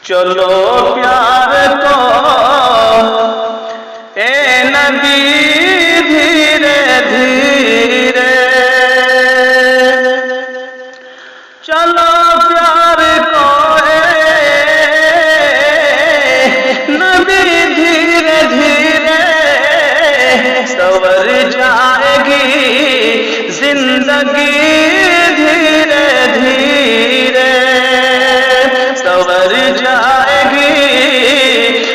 चलो प्यार को ए नबी धीरे धीरे, चलो प्यार को ए नबी धीरे धीरे, संवर जाएगी जिंदगी धीरे धीरे, संवर जाएगी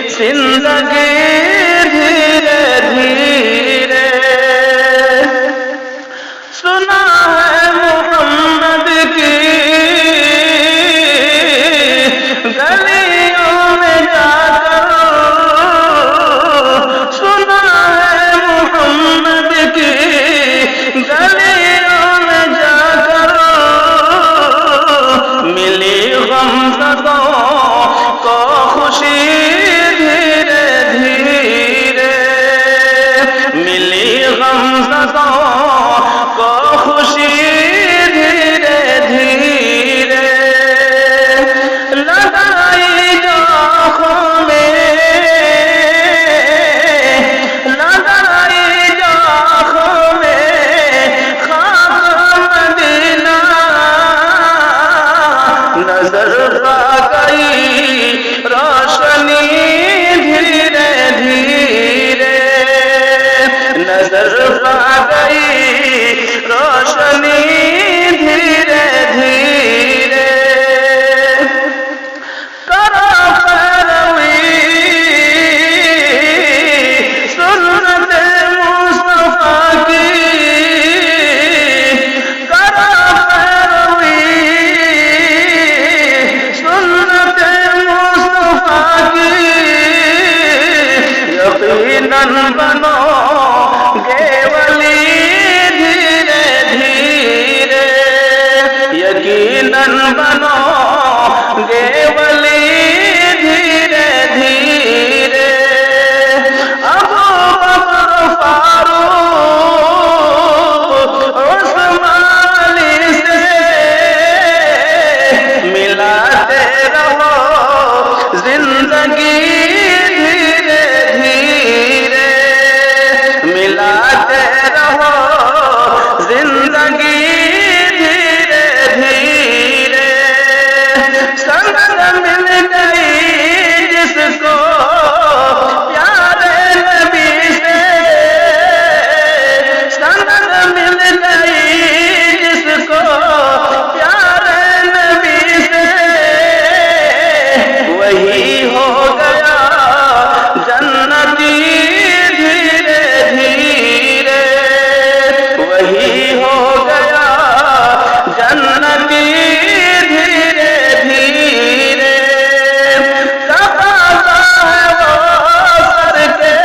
जिंदगी धीरे धीरे। सुना है मोहम्मद की गलियों में जाकर, सुना है मोहम्मद की गलियों में जाकर, मिली गमज़दों को खुशी धीरे धीरे, मिली गमज़दों को खुशी धीरे धीरे, लगाई जो आँखों में, लगाई जो आँखों में खाक मदीना, नजर आ गई रोशनी धीरे धीरे, नजर आ गई रोशनी धीरे धीरे। करो पैरवी सुन्नत मुस्तफा की, करो पैरवी सुन्नत मुस्तफा की, यकीनन बनोगे वली धीरे धीरे, यकीनन बनोगे वली धीरे धीरे। अबू बकर फारूक उस्मान अली से मिलाते रहो जिंदगी धीरे धीरे, मिलाते रहो जिंदगी धीरे धीरे। संग मिल गई जिसको प्यारे नबी से, संग मिल गई जिसको प्यारे नबी से, वही हो गया जन्नती धीरे धीरे, वही हो गया जन्नती धीरे धीरे। तकाज़ा है वो सर के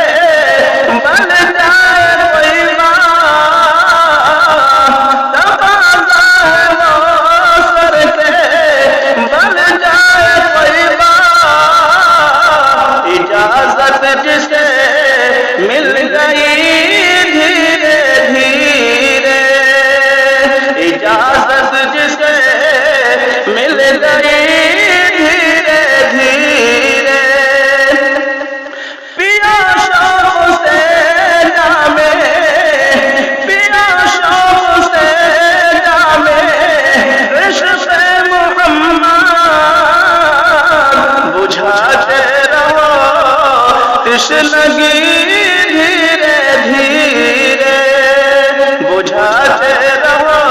बन जाए कोई बात, तकाज़ा है वो सर के बन जाए कोई बात, इजाजत जिसे मिल गई धीरे धीरे, इजाजत जिसे मिल गई धीरे धीरे। पिया शौक से जामे, पिया शौक से जामे इश्क़ मोहम्मद, बुझाते रहो तश्नगी धीरे धीरे, बुझाते रहो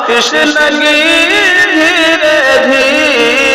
तश्नगी धीरे धीरे।